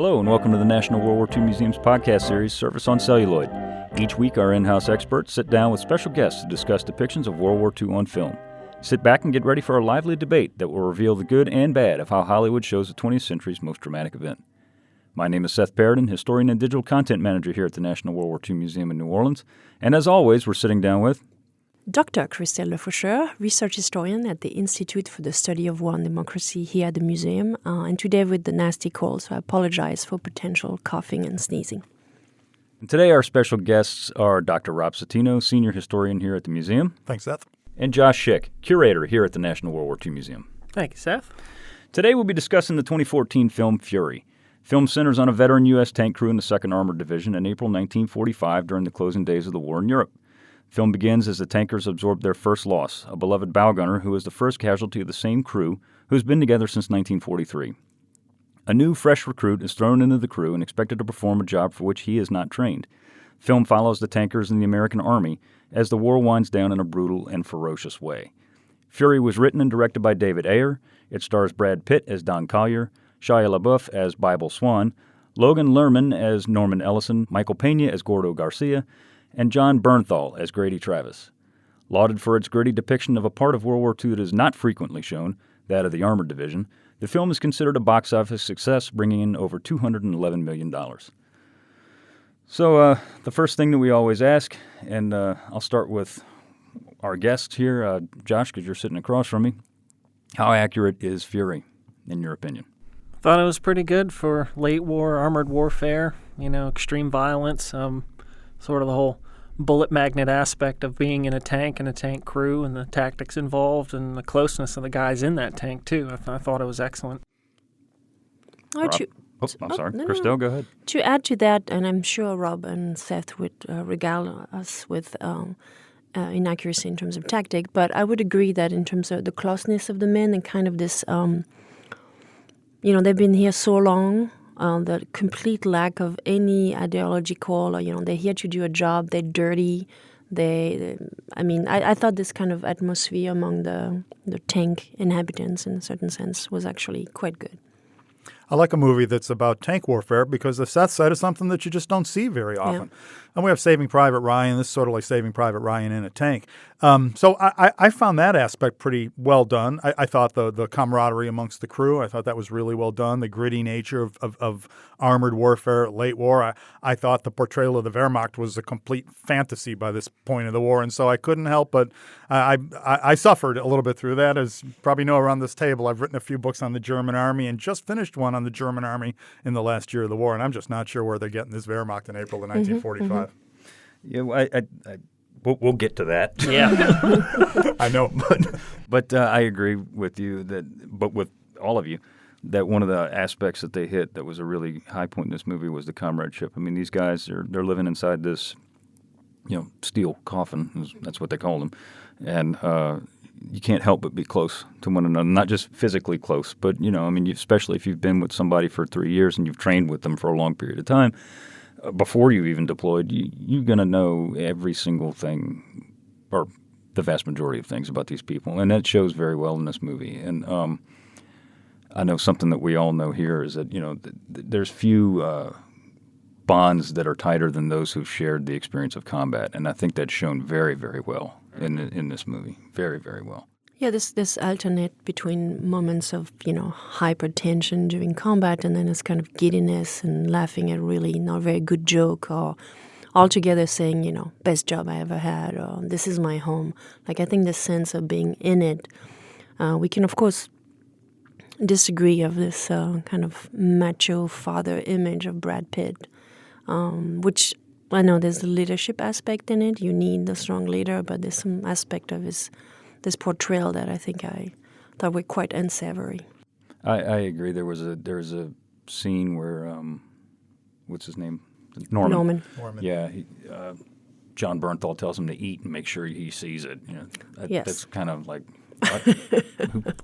Hello and welcome to the National World War II Museum's podcast series, Surface on Celluloid. Each week, our in-house experts sit down with special guests to discuss depictions of World War II on film. Sit back and get ready for a lively debate that will reveal the good and bad of how Hollywood shows the 20th century's most dramatic event. My name is Seth Paradin, historian and digital content manager here at the National World War II Museum in New Orleans. And as always, we're sitting down with Dr. Christelle Lefaucheur, research historian at the Institute for the Study of War and Democracy here at the museum, and today with the nasty cold, so I apologize for potential coughing and sneezing. And today our special guests are Dr. Rob Citino, senior historian here at the museum. Thanks, Seth. And Josh Schick, curator here at the National World War II Museum. Thank you, Seth. Today we'll be discussing the 2014 film Fury. Film centers on a veteran U.S. tank crew in the 2nd Armored Division in April 1945 during the closing days of the war in Europe. Film begins as the tankers absorb their first loss, a beloved bow gunner who is the first casualty of the same crew who has been together since 1943. A new, fresh recruit is thrown into the crew and expected to perform a job for which he is not trained. Film follows the tankers in the American Army as the war winds down in a brutal and ferocious way. Fury was written and directed by David Ayer. It stars Brad Pitt as Don Collier, Shia LaBeouf as Bible Swan, Logan Lerman as Norman Ellison, Michael Pena as Gordo Garcia, and John Bernthal as Grady Travis. Lauded for its gritty depiction of a part of World War II that is not frequently shown, that of the Armored Division, the film is considered a box office success, bringing in over $211 million. So the first thing that we always ask, and I'll start with our guest here, Josh, because you're sitting across from me. How accurate is Fury, in your opinion? Thought it was pretty good for late war, armored warfare, extreme violence, sort of the whole bullet magnet aspect of being in a tank and a tank crew and the tactics involved and the closeness of the guys in that tank, too. I thought it was excellent. I'm sorry. Christelle, go ahead. To add to that, and I'm sure Rob and Seth would regale us with inaccuracy in terms of tactic, but I would agree that in terms of the closeness of the men and kind of this, they've been here so long, the complete lack of any ideological, they're here to do a job, they're dirty. I thought this kind of atmosphere among the tank inhabitants, in a certain sense, was actually quite good. I like a movie that's about tank warfare because the Seth side is something that you just don't see very often. Yeah. And we have Saving Private Ryan. This is sort of like Saving Private Ryan in a tank. So I found that aspect pretty well done. I thought the camaraderie amongst the crew, I thought that was really well done. The gritty nature of armored warfare, late war. I thought the portrayal of the Wehrmacht was a complete fantasy by this point of the war. And so I couldn't help but I suffered a little bit through that. As you probably know around this table, I've written a few books on the German Army and just finished one on the German Army in the last year of the war. And I'm just not sure where they're getting this Wehrmacht in April of 1945. Yeah, we'll get to that. Yeah, I know, but I agree with you but with all of you, that one of the aspects that they hit that was a really high point in this movie was the comradeship. I mean, these guys they're living inside this, steel coffin. That's what they called them, and you can't help but be close to one another. Not just physically close, but especially if you've been with somebody for 3 years and you've trained with them for a long period of time. Before you even deployed, you're going to know every single thing, or the vast majority of things about these people. And that shows very well in this movie. And I know something that we all know here is that, there's few bonds that are tighter than those who've shared the experience of combat. And I think that's shown very, very well in this movie. Very, very well. Yeah, this alternate between moments of, hypertension during combat and then this kind of giddiness and laughing at really not very good joke, or altogether saying, best job I ever had, or this is my home. Like, I think the sense of being in it, we can, of course, disagree of this kind of macho father image of Brad Pitt, which I know there's the leadership aspect in it. You need the strong leader, but there's some aspect of this portrayal that I think I thought were quite unsavory. I agree. There's a scene where what's his name? Norman. Yeah, John Bernthal tells him to eat and make sure he sees it. Yes. That's kind of like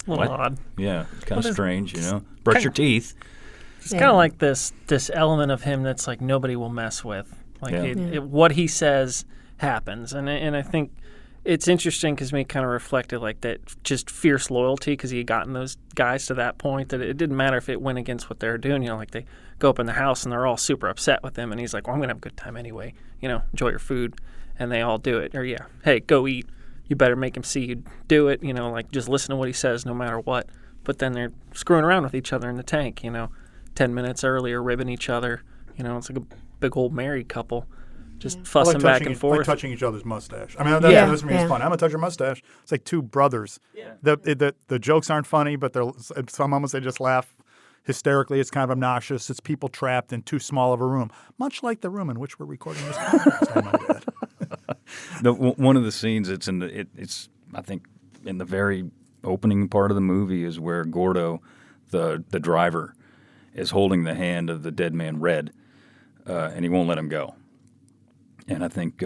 what? Odd. Yeah, it's kind of strange. Brush your teeth. It's kind of like this element of him that's like nobody will mess with. Like what he says happens, and I think It's interesting because me kind of reflected like that just fierce loyalty because he had gotten those guys to that point that it didn't matter if it went against what they were doing. Like they go up in the house and they're all super upset with him. And he's like, well, I'm going to have a good time anyway. Enjoy your food. And they all do it. Or, yeah, hey, go eat. You better make him see you do it. Like just listen to what he says no matter what. But then they're screwing around with each other in the tank, 10 minutes earlier, ribbing each other. It's like a big old married couple. Just fussing back and forth. Like touching each other's mustache. I mean, that's to me is fun. I'm going to touch your mustache. It's like two brothers. Yeah. The jokes aren't funny, but some moments they just laugh hysterically. It's kind of obnoxious. It's people trapped in too small of a room, much like the room in which we're recording this podcast, I might add. One of the scenes, it's I think in the very opening part of the movie is where Gordo, the driver, is holding the hand of the dead man Red, and he won't let him go. And I think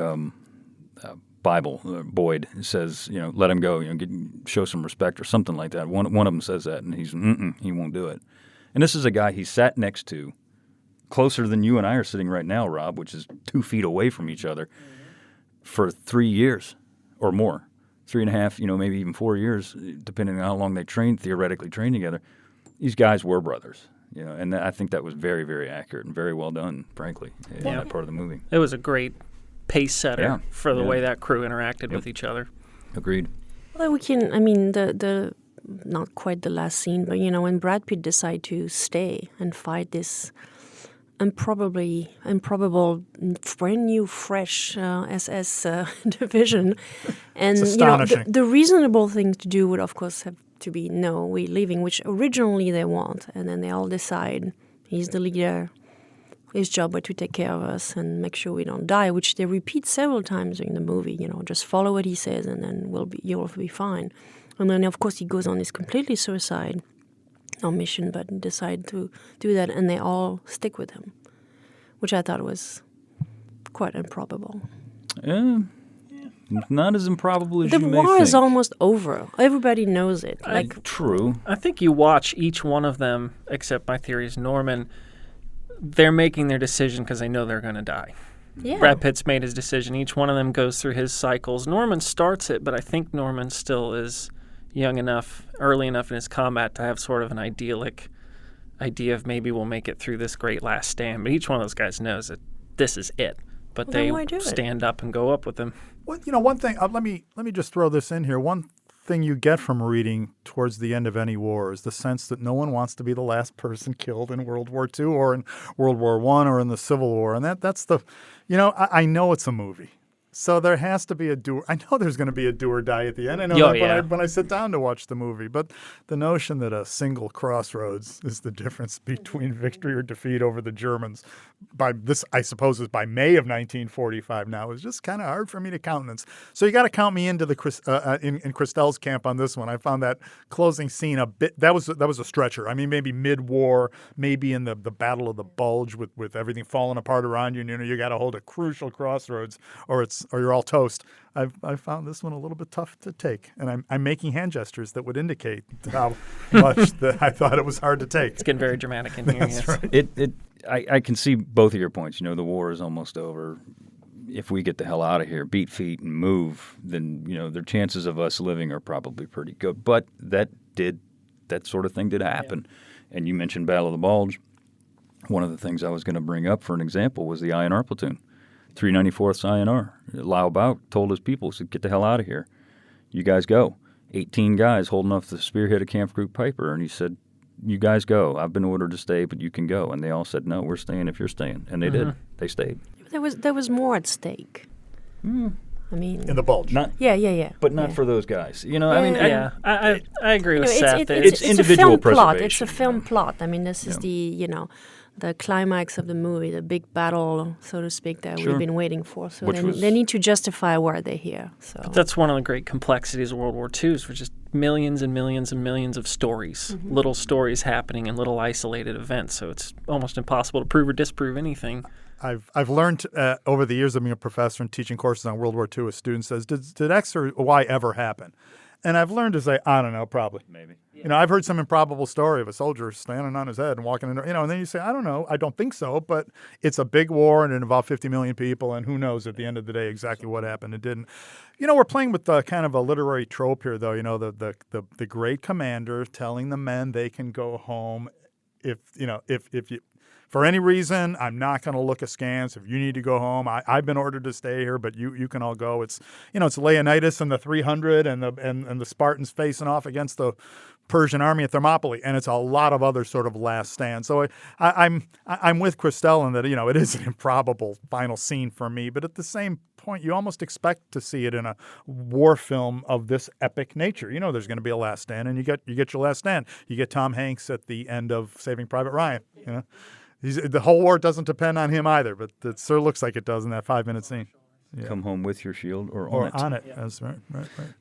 Boyd says, let him go, show some respect or something like that. One of them says that, and he won't do it. And this is a guy he sat next to, closer than you and I are sitting right now, Rob, which is 2 feet away from each other, for 3 years or more, 3.5, maybe even 4 years, depending on how long they theoretically trained together. These guys were brothers. And I think that was very, very accurate and very well done, frankly, in that part of the movie. It was a great pace setter for the way that crew interacted with each other. Agreed. Well, the not quite the last scene, but when Brad Pitt decided to stay and fight this improbable, brand new, fresh SS division, and it's astonishing. The reasonable thing to do would, of course, have to be no, we're leaving, which originally they want, and then they all decide he's the leader. His job was to take care of us and make sure we don't die, which they repeat several times in the movie. Just follow what he says, and then you'll be fine. And then, of course, he goes on his completely suicide, not mission, but decide to do that, and they all stick with him, which I thought was quite improbable. Yeah. Not as improbable as the you may think. war is almost over. Everybody knows it. True. I think you watch each one of them, except my theory is Norman, they're making their decision because they know they're going to die. Yeah. Brad Pitt's made his decision. Each one of them goes through his cycles. Norman starts it, but I think Norman still is young enough, early enough in his combat to have sort of an idyllic idea of maybe we'll make it through this great last stand. But each one of those guys knows that this is it. But they stand up and go up with him. Well, one thing. Let me just throw this in here. One thing you get from reading towards the end of any war is the sense that no one wants to be the last person killed in World War II or in World War I or in the Civil War. And that's the, I know it's a movie. So there has to be I know there's going to be a do or die at the end. I know when I sit down to watch the movie. But the notion that a single crossroads is the difference between victory or defeat over the Germans by this, I suppose, is by May of 1945 now, is just kind of hard for me to countenance. So you got to count me into the in Christel's camp on this one. I found that closing scene a bit, that was a stretcher. I mean, maybe mid-war, maybe in the Battle of the Bulge with everything falling apart around you. You got to hold a crucial crossroads or you're all toast. I found this one a little bit tough to take, and I'm making hand gestures that would indicate how much that I thought it was hard to take. It's getting very dramatic in here. That's right. I can see both of your points. The war is almost over. If we get the hell out of here, beat feet and move, then their chances of us living are probably pretty good. But that sort of thing did happen. Yeah. And you mentioned Battle of the Bulge. One of the things I was going to bring up for an example was the INR platoon. 394th INR. Lau Bao told his people, said, get the hell out of here. You guys go. 18 guys holding off the spearhead of Camp Group Piper. And he said, you guys go. I've been ordered to stay, but you can go. And they all said, no, we're staying if you're staying. And they did. They stayed. There was more at stake. I mean, in the Bulge. Yeah. But not for those guys. I agree with Seth. It's individual a film plot. preservation. It's a film plot. I mean, this is the climax of the movie, the big battle, so to speak, that we've been waiting for. So they need to justify why they're here. So but that's one of the great complexities of World War II is we're just millions and millions and millions of stories, little stories happening in little isolated events. So it's almost impossible to prove or disprove anything. I've learned over the years of being a professor and teaching courses on World War II, a student says, did X or Y ever happen? And I've learned to say, I don't know, probably. Maybe. I've heard some improbable story of a soldier standing on his head and walking in, and then you say, I don't know, I don't think so, but it's a big war and it involved 50 million people, and who knows at the end of the day exactly what happened and didn't. We're playing with kind of a literary trope here, though. The great commander telling the men they can go home if you. For any reason, I'm not going to look askance. If you need to go home, I've been ordered to stay here, but you can all go. It's it's Leonidas and the 300 and the Spartans facing off against the Persian army at Thermopylae, and it's a lot of other sort of last stand. So I'm with Christelle in that it is an improbable final scene for me, but at the same point, you almost expect to see it in a war film of this epic nature. There's going to be a last stand, and you get your last stand. You get Tom Hanks at the end of Saving Private Ryan. The whole war doesn't depend on him either, but it sure looks like it does in that 5-minute scene. Yeah. Come home with your shield or Or on it. on it. Yeah. That's right.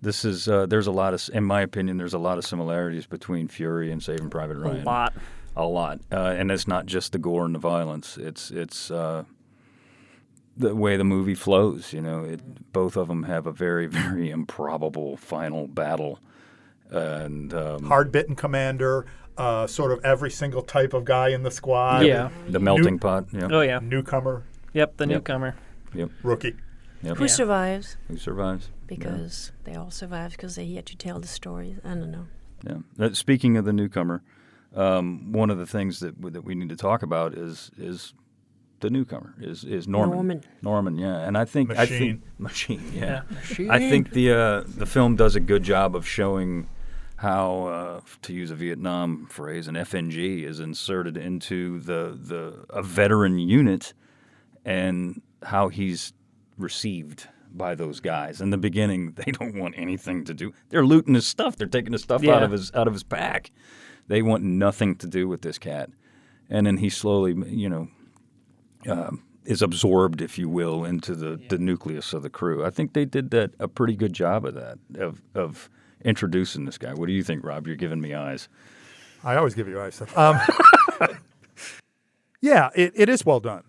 This is there's a lot of, in my opinion, there's a lot of similarities between Fury and Saving Private Ryan. A lot, and it's not just the gore and the violence. It's the way the movie flows. Both of them have a very, very improbable final battle, and Hard-bitten commander, sort of every single type of guy in the squad. Yeah. the melting pot. Yeah. Oh, yeah. Newcomer, Yep, the Yep. newcomer. Yep. rookie. Yep. Who survives? Who survives? Because they all survive because they had to tell the stories. I don't know. Yeah. Speaking of the newcomer, one of the things that we need to talk about is the newcomer is Norman. Norman, yeah, and I think machine, yeah. Machine. I think the film does a good job of showing how, to use a Vietnam phrase, an FNG is inserted into a veteran unit, and how he's received by those guys. In the beginning, they don't want anything to do. They're looting his stuff. They're taking his stuff out of his pack. They want nothing to do with this cat. And then he slowly, is absorbed, if you will, into the nucleus of the crew. I think they did a pretty good job of that, of introducing this guy. What do you think, Rob? You're giving me eyes. I always give you eyes. Yeah, it is well done.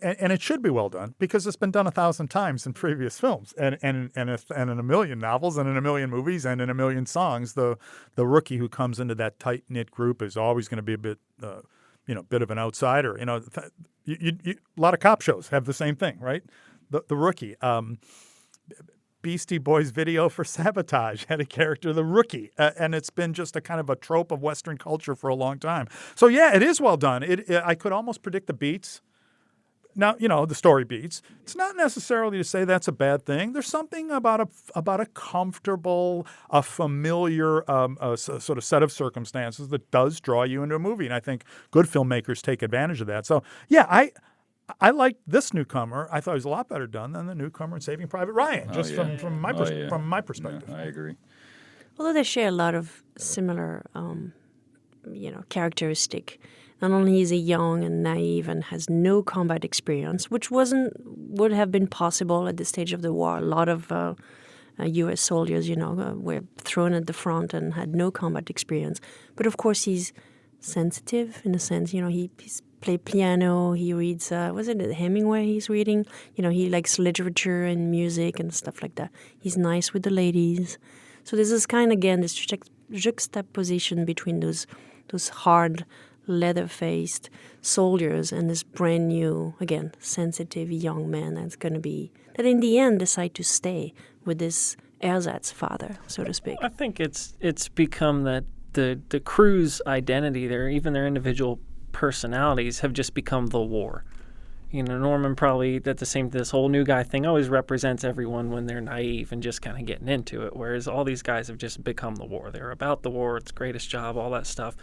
And it should be well done because it's been done 1,000 times in previous films and in a million novels and in a million movies and in a million songs. The rookie who comes into that tight-knit group is always going to be a bit of an outsider. A lot of cop shows have the same thing, right? The rookie. Beastie Boys video for Sabotage had a character, the rookie, and it's been just a kind of a trope of Western culture for a long time. So yeah, it is well done. I could almost predict the beats. Now, the story beats. It's not necessarily to say that's a bad thing. There's something about a comfortable, a familiar sort of set of circumstances that does draw you into a movie, and I think good filmmakers take advantage of that. So yeah, I liked this newcomer. I thought it was a lot better done than the newcomer in Saving Private Ryan, from my perspective. Yeah, I agree. Although they share a lot of similar, characteristic. Not only is he young and naive and has no combat experience, which would have been possible at this stage of the war. A lot of U.S. soldiers, were thrown at the front and had no combat experience. But of course, he's sensitive in a sense. He's played piano. He reads. Was it Hemingway? He's reading. He likes literature and music and stuff like that. He's nice with the ladies. So this is this juxtaposition between those hard, leather-faced soldiers and this brand new, again, sensitive young man that in the end decide to stay with this ersatz father, so to speak. I think it's become that the crew's identity, even their individual personalities have just become the war. Norman probably, at the same, this whole new guy thing always represents everyone when they're naive and just kind of getting into it, whereas all these guys have just become the war. They're about the war, it's greatest job, all that stuff.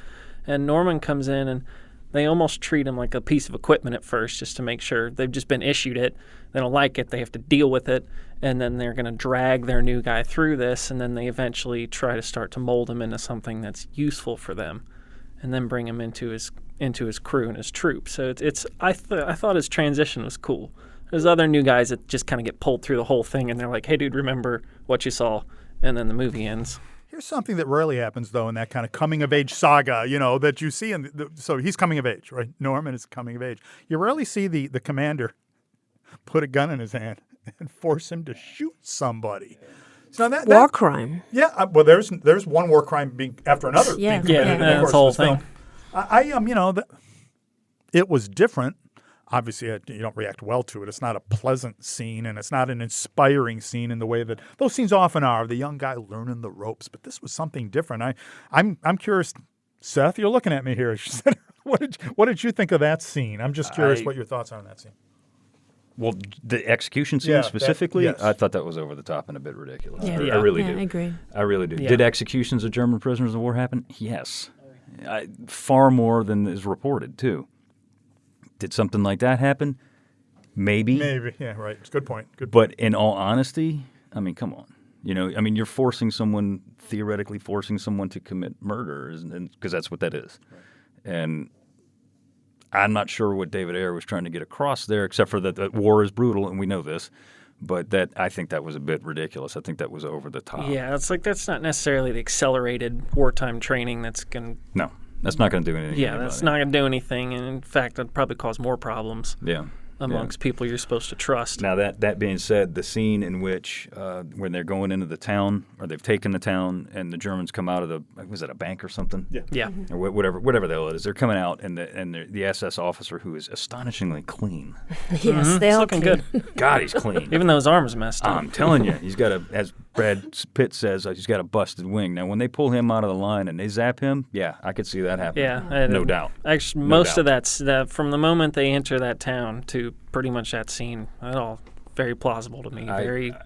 And Norman comes in and they almost treat him like a piece of equipment at first just to make sure. They've just been issued it. They don't like it. They have to deal with it. And then they're going to drag their new guy through this. And then they eventually try to start to mold him into something that's useful for them and then bring him into his crew and his troop. So I thought his transition was cool. There's other new guys that just kind of get pulled through the whole thing and they're like, hey, dude, remember what you saw. And then the movie ends. Here's something that rarely happens, though, in that kind of coming-of-age saga, that you see. So he's coming of age, right? Norman is coming of age. You rarely see the commander put a gun in his hand and force him to shoot somebody. So that war crime. Yeah, well, there's one war crime being after another. Yeah. being committed in the that's course the whole of this film. thing. It was different. Obviously, you don't react well to it. It's not a pleasant scene, and it's not an inspiring scene in the way that those scenes often are. The young guy learning the ropes, but this was something different. I'm curious, Seth. You're looking at me here. What did you think of that scene? I'm just curious what your thoughts are on that scene. Well, the execution scene Yeah, specifically, yes. I thought that was over the top and a bit ridiculous. Yeah. I really Yeah, do. I agree. I really do. Yeah. Did executions of German prisoners of war happen? Yes. Far more than is reported, too. Did something like that happen? Maybe. Maybe, yeah, right. It's a good point. But in all honesty, I mean, come on. You're theoretically forcing someone to commit murder, because that's what that is. Right. And I'm not sure what David Ayer was trying to get across there, except for that war is brutal, and we know this. But I think that was a bit ridiculous. I think that was over the top. Yeah, it's like that's not necessarily the accelerated wartime training that's going to... No, that's not going to do anything. Yeah, that's not going to do anything. And in fact, that'd probably cause more problems. Yeah. Amongst people you're supposed to trust. Now, that being said, the scene in which when they're going into the town, or they've taken the town, and the Germans come out of was it a bank or something? Yeah. Or whatever the hell it is. They're coming out, and the SS officer, who is astonishingly clean. Yes, they It's all looking clean. good. God, he's clean. Even though his arm's messed up. I'm telling you, he's got as Brad Pitt says, he's got a busted wing. Now, when they pull him out of the line and they zap him, yeah, I could see that happening. Yeah. No doubt. Actually, No most of doubt. that, from the moment they enter that town to pretty much that scene, that all very plausible to me.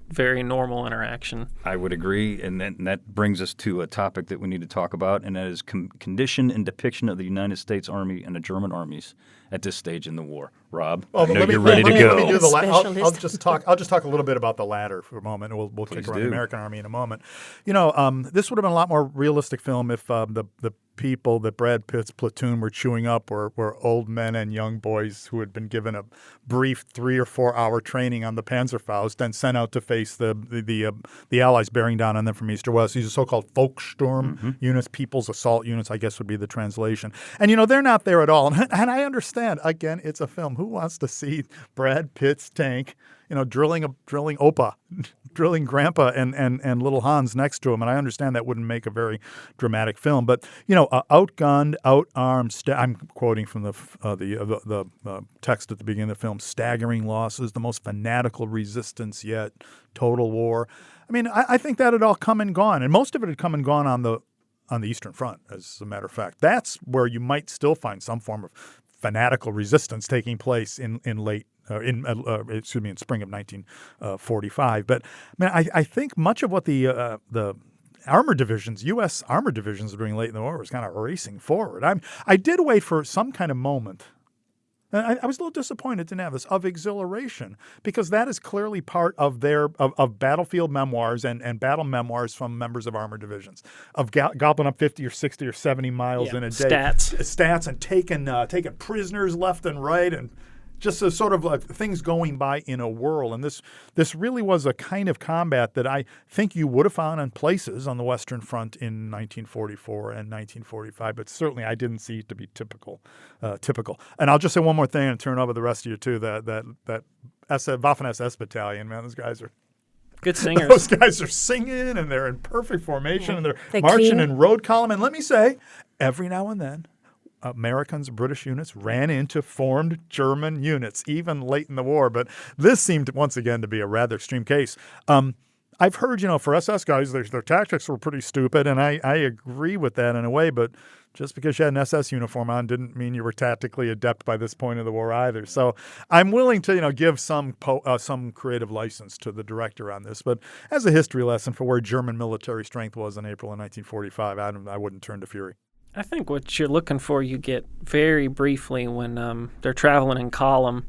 Very normal interaction. I would agree, and that brings us to a topic that we need to talk about, and that is condition and depiction of the United States Army and the German armies at this stage in the war. Rob, I know you're ready to go. Let me do the I'll Specialist. just talk a little bit about the latter for a moment, and we'll kick around the American Army in a moment. This would have been a lot more realistic film if the people that Brad Pitt's platoon were chewing up were old men and young boys who had been given a brief 3 or 4 hour training on the Panzerfaust and sent out to face the Allies bearing down on them from east or west. These are so-called Volkssturm units, people's assault units, I guess would be the translation. And, they're not there at all. And I understand, again, it's a film. Who wants to see Brad Pitt's tank, drilling Opa, drilling Grandpa and little Hans next to him? And I understand that wouldn't make a very dramatic film. But, outgunned, outarmed, I'm quoting from the text at the beginning of the film, staggering losses, the most fanatical resistance yet, total war. I mean, I think that had all come and gone. And most of it had come and gone on the Eastern Front, as a matter of fact. That's where you might still find some form of fanatical resistance taking place in spring of 1945. But I think much of what the armor divisions, U.S. armor divisions, were doing late in the war was kind of racing forward. I did wait for some kind of moment. And I was a little disappointed didn't have this, of exhilaration, because that is clearly part of their of battlefield memoirs and battle memoirs from members of armored divisions, of gobbling up 50 or 60 or 70 miles in a day. Stats and taking prisoners left and right, and just a sort of like things going by in a whirl. And this really was a kind of combat that I think you would have found in places on the Western Front in 1944 and 1945, but certainly I didn't see it to be typical. And I'll just say one more thing and turn over the rest of you too. That Waffen-SS battalion, man, those guys are good singers. Those guys are singing and they're in perfect formation and they're marching clean. in road column. And let me say, every now and then, Americans, British units ran into formed German units, even late in the war. But this seemed, once again, to be a rather extreme case. I've heard, for SS guys, their tactics were pretty stupid, and I agree with that in a way, but just because you had an SS uniform on didn't mean you were tactically adept by this point of the war either. So I'm willing to, give some creative license to the director on this. But as a history lesson for where German military strength was in April of 1945, I wouldn't turn to fury. I think what you're looking for, you get very briefly when they're traveling in column,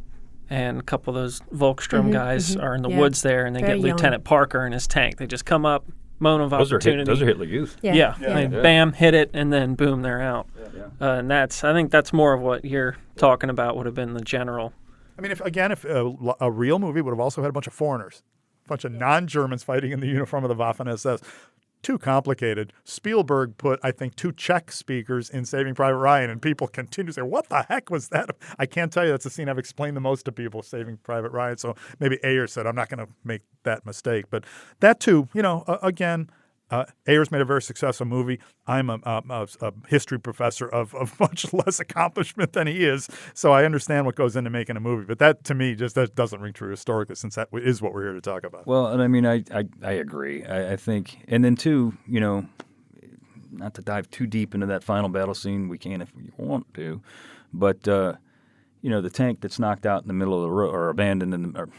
and a couple of those Volkssturm guys are in the woods there, and they get Lieutenant Parker in his tank. They just come up, moment of opportunity. Those are Hitler Youth. Yeah. Bam, hit it, and then boom, they're out. And I think that's more of what you're talking about would have been the general. I mean, if a real movie would have also had a bunch of foreigners, a bunch of non-Germans fighting in the uniform of the Waffen-SS. too complicated. Spielberg put, I think, 2 Czech speakers in Saving Private Ryan, and people continue to say, what the heck was that? I can't tell you. That's the scene I've explained the most to people, Saving Private Ryan. So maybe Ayer said, I'm not going to make that mistake. But that, too, again, Ayer's made a very successful movie. I'm a history professor of much less accomplishment than he is, so I understand what goes into making a movie. But that, to me, that doesn't ring true historically, since that is what we're here to talk about. Well, and I mean, I agree. I think, and then too, not to dive too deep into that final battle scene, we can if we want to, but the tank that's knocked out in the middle of the road, or abandoned or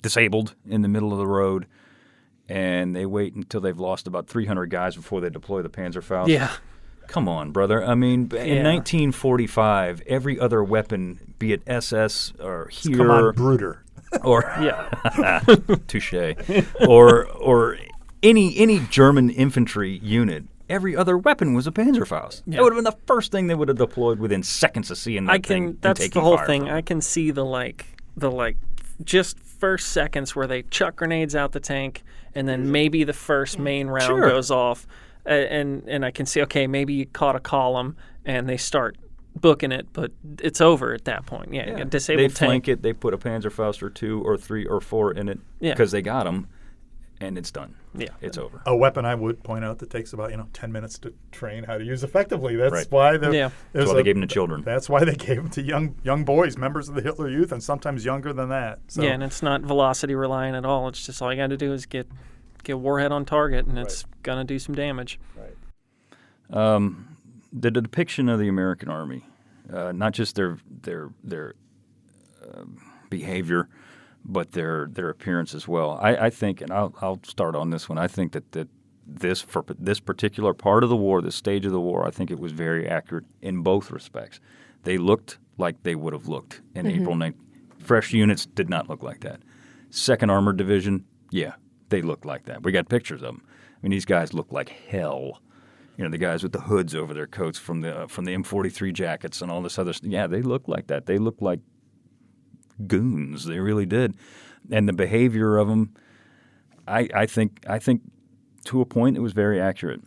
disabled in the middle of the road. And they wait until they've lost about 300 guys before they deploy the Panzerfaust. Yeah. Come on, brother. I mean, in 1945, every other weapon, be it SS or here, come on, Bruder, or touche, or any German infantry unit, every other weapon was a Panzerfaust. Yeah. That would have been the first thing they would have deployed within seconds of seeing that thing. And that's taking the whole fire thing. from it. I can see the just first seconds where they chuck grenades out the tank, and then maybe the first main round goes off, and I can see, okay, maybe you caught a column and they start booking it, but it's over at that point. Yeah. A disabled they tank. flank it. They put a Panzerfaust or 2 or 3 or 4 in it because they got them, and it's done. Yeah, it's over. A weapon I would point out that takes about 10 minutes to train how to use effectively. That's Right. why That's why they gave them to children. That's why they gave them to young boys, members of the Hitler Youth, and sometimes younger than that. So. Yeah, and it's not velocity reliant at all. It's just all you got to do is get warhead on target, and it's gonna do some damage. Right. The depiction of the American Army, not just their behavior, but their appearance as well. I think, and I'll start on this one. I think that for this particular part of the war, this stage of the war, I think it was very accurate in both respects. They looked like they would have looked in April 9th. Fresh units did not look like that. 2nd Armored Division, they looked like that. We got pictures of them. I mean, these guys look like hell. The guys with the hoods over their coats from the M43 jackets and all this other stuff. Yeah, they look like that. They look like goons. They really did. And the behavior of them, I think to a point it was very accurate.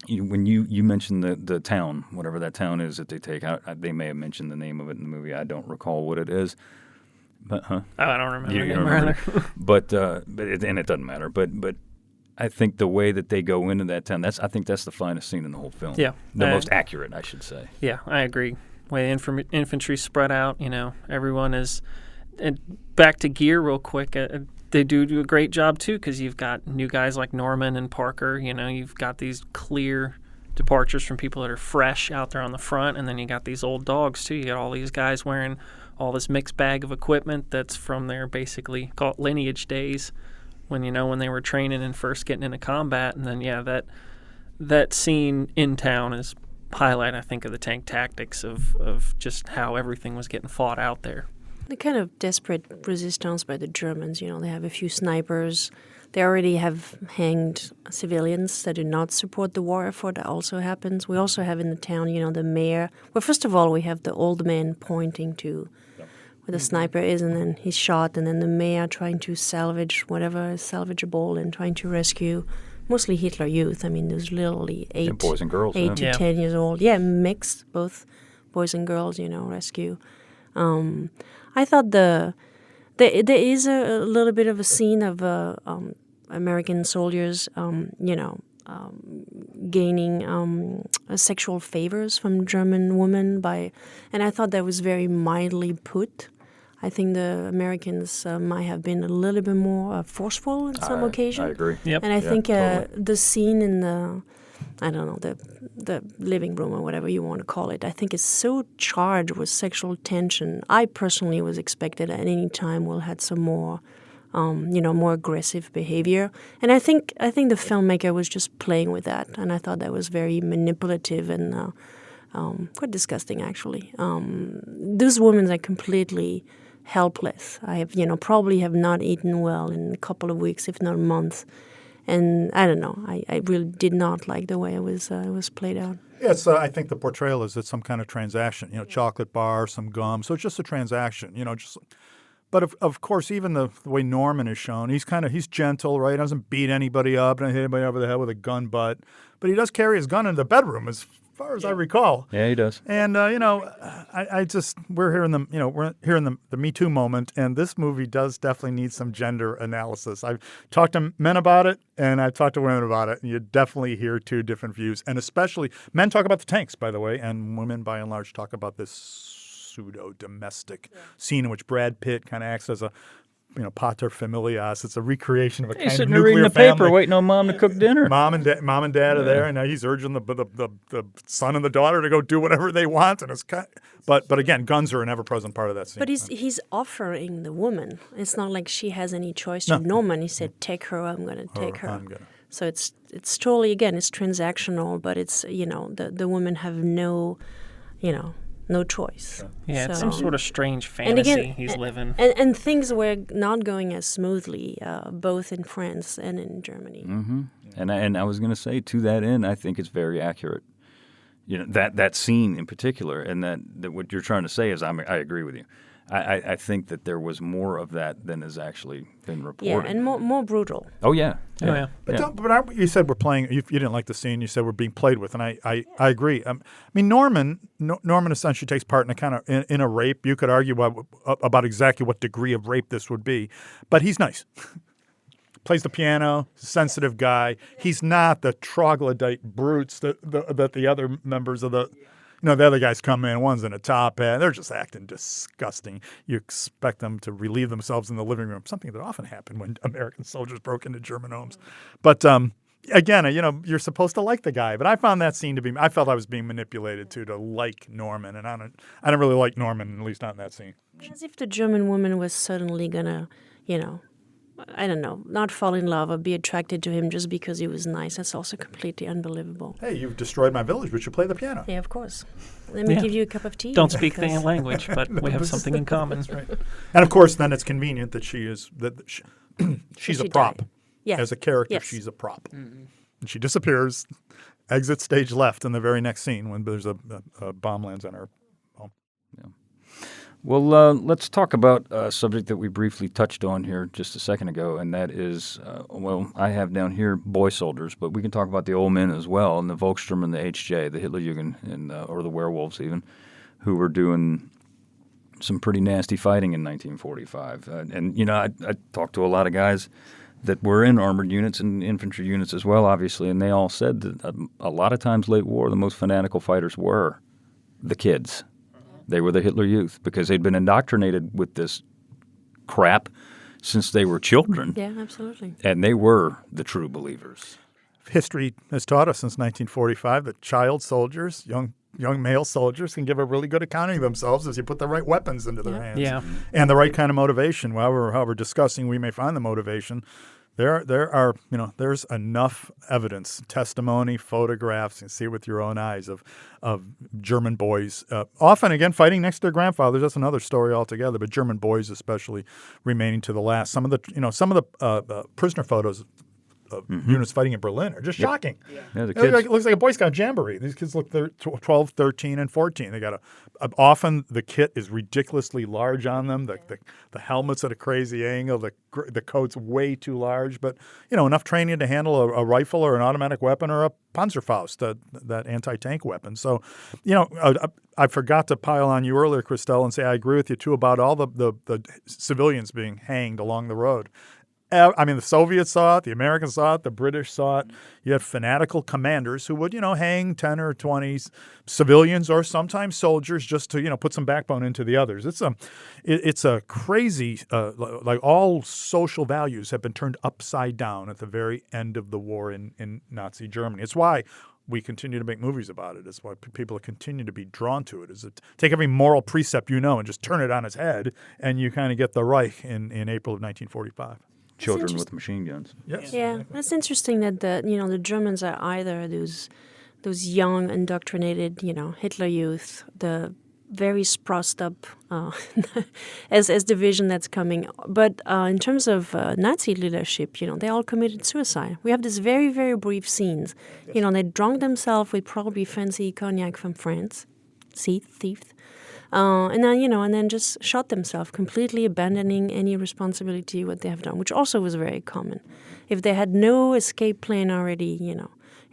When you mentioned the town, whatever that town is that they take, they may have mentioned the name of it in the movie. I don't recall what it is. But I don't remember. You don't remember. But it doesn't matter. But I think the way that they go into that town, I think that's the finest scene in the whole film. Yeah. The most accurate, I should say. Yeah, I agree. Way infantry spread out, everyone is. And back to gear real quick, they do a great job too, because you've got new guys like Norman and Parker. You've got these clear departures from people that are fresh out there on the front, and then you got these old dogs too. You got all these guys wearing all this mixed bag of equipment that's from their basically called lineage days, when they were training and first getting into combat. And then that scene in town is highlight, I think, of the tank tactics of just how everything was getting fought out there. The kind of desperate resistance by the Germans, they have a few snipers. They already have hanged civilians that do not support the war effort. That also happens. We also have in the town, the mayor. Well, first of all, we have the old man pointing to where the sniper is, and then he's shot, and then the mayor trying to salvage whatever is salvageable and trying to rescue mostly Hitler Youth. I mean, there's literally 8 boys and girls, 8 to 10 years old. Yeah, mixed, both boys and girls, rescue. I thought there is a little bit of a scene of American soldiers, gaining sexual favors from German women and I thought that was very mildly put. I think the Americans might have been a little bit more forceful on some occasion. I agree. Yep. And I think totally. the scene in the living room or whatever you want to call it, I think is so charged with sexual tension. I personally was expected at any time we'll had some more, more aggressive behavior. And I think the filmmaker was just playing with that, and I thought that was very manipulative and quite disgusting, actually. Those women are completely helpless. I have, probably have not eaten well in a couple of weeks, if not a month. And I don't know. I really did not like the way it was played out. Yes, I think the portrayal is it's some kind of transaction. Chocolate bar, some gum. So it's just a transaction. Just But of course, even the way Norman is shown, he's gentle, right? He doesn't beat anybody up, doesn't hit anybody over the head with a gun butt. But he does carry his gun into the bedroom, as far as I recall. Yeah, he does. And we're hearing the Me Too moment, and this movie does definitely need some gender analysis. I've talked to men about it, and I've talked to women about it, and you definitely hear two different views. And especially men talk about the tanks, by the way, and women by and large talk about this pseudo-domestic scene in which Brad Pitt kind of acts as a pater familias. It's a recreation of a kind of sitting there nuclear reading the family. paper, waiting on mom to cook dinner. Mom and dad are there, and now he's urging the son and the daughter to go do whatever they want. And but again, guns are an ever-present part of that scene. But he's offering the woman. It's not like she has any choice to Norman. He said, "Take her. I'm going to take her." So it's totally, again, it's transactional, but it's the women have no choice. Yeah, it's some sort of strange and fantasy again, he's living. And things were not going as smoothly, both in France and in Germany. Mm-hmm. And I was going to say, to that end, I think it's very accurate. That scene in particular, and that what you're trying to say is, I agree with you. I think that there was more of that than has actually been reported. Yeah, and more brutal. Oh yeah. But you said we're playing. You didn't like the scene. You said we're being played with, and I agree. I mean, Norman essentially takes part in a kind of in a rape. You could argue about exactly what degree of rape this would be, but he's nice. Plays the piano, sensitive guy. He's not the troglodyte brutes that the other members of the. The other guys come in, one's in a top hat. They're just acting disgusting. You expect them to relieve themselves in the living room, something that often happened when American soldiers broke into German homes. But again, you're supposed to like the guy. But I found that scene I felt I was being manipulated to like Norman. And I don't really like Norman, at least not in that scene. As if the German woman was suddenly going to, I don't know, not fall in love or be attracted to him just because he was nice. That's also completely unbelievable. Hey, you've destroyed my village, but you play the piano. Yeah, of course. Let me give you a cup of tea. Don't speak the language, but we have something in common. That's right. And of course, then it's convenient that she's a prop. Yeah. As a character, yes. She's a prop. Mm-hmm. And she disappears, exits stage left in the very next scene when there's a bomb lands on her home. Yeah. Well, let's talk about a subject that we briefly touched on here just a second ago, and that is, I have down here boy soldiers, but we can talk about the old men as well, and the Volkssturm and the HJ, the Hitlerjugend, or the werewolves even, who were doing some pretty nasty fighting in 1945. I talked to a lot of guys that were in armored units and infantry units as well, obviously, and they all said that a lot of times late war, the most fanatical fighters were the kids. They were the Hitler Youth because they'd been indoctrinated with this crap since they were children. Yeah, absolutely. And they were the true believers. History has taught us since 1945 that child soldiers, young male soldiers, can give a really good accounting of themselves as you put the right weapons into their hands. Yeah. And the right kind of motivation. However discussing we may find the motivation, there's enough evidence, testimony, photographs, and see it with your own eyes of German boys, often again fighting next to their grandfathers. That's another story altogether. But German boys, especially, remaining to the last. Some of the prisoner photos of units fighting in Berlin are just shocking. Yeah, the kids. It looks like a Boy Scout jamboree. These kids look 12, 13, and 14. They got often the kit is ridiculously large on them. The helmet's at a crazy angle. The coat's way too large, but enough training to handle a rifle or an automatic weapon or a Panzerfaust, that anti-tank weapon. So, I forgot to pile on you earlier, Christelle, and say I agree with you too about all the civilians being hanged along the road. I mean, the Soviets saw it, the Americans saw it, the British saw it. You had fanatical commanders who would, hang 10 or 20 civilians or sometimes soldiers just to, put some backbone into the others. It's a crazy, like all social values have been turned upside down at the very end of the war in Nazi Germany. It's why we continue to make movies about it. It's why people continue to be drawn to it. Take every moral precept and just turn it on its head, and you kind of get the Reich in April of 1945. Children with machine guns. Yes. Yeah, that's interesting that the Germans are either those young, indoctrinated, Hitler Youth, the very spruced up as division that's coming. But in terms of Nazi leadership, they all committed suicide. We have this very, very brief scenes. They drunk themselves with probably fancy cognac from France, thief. And then just shot themselves, completely abandoning any responsibility what they have done, which also was very common. If they had no escape plan already,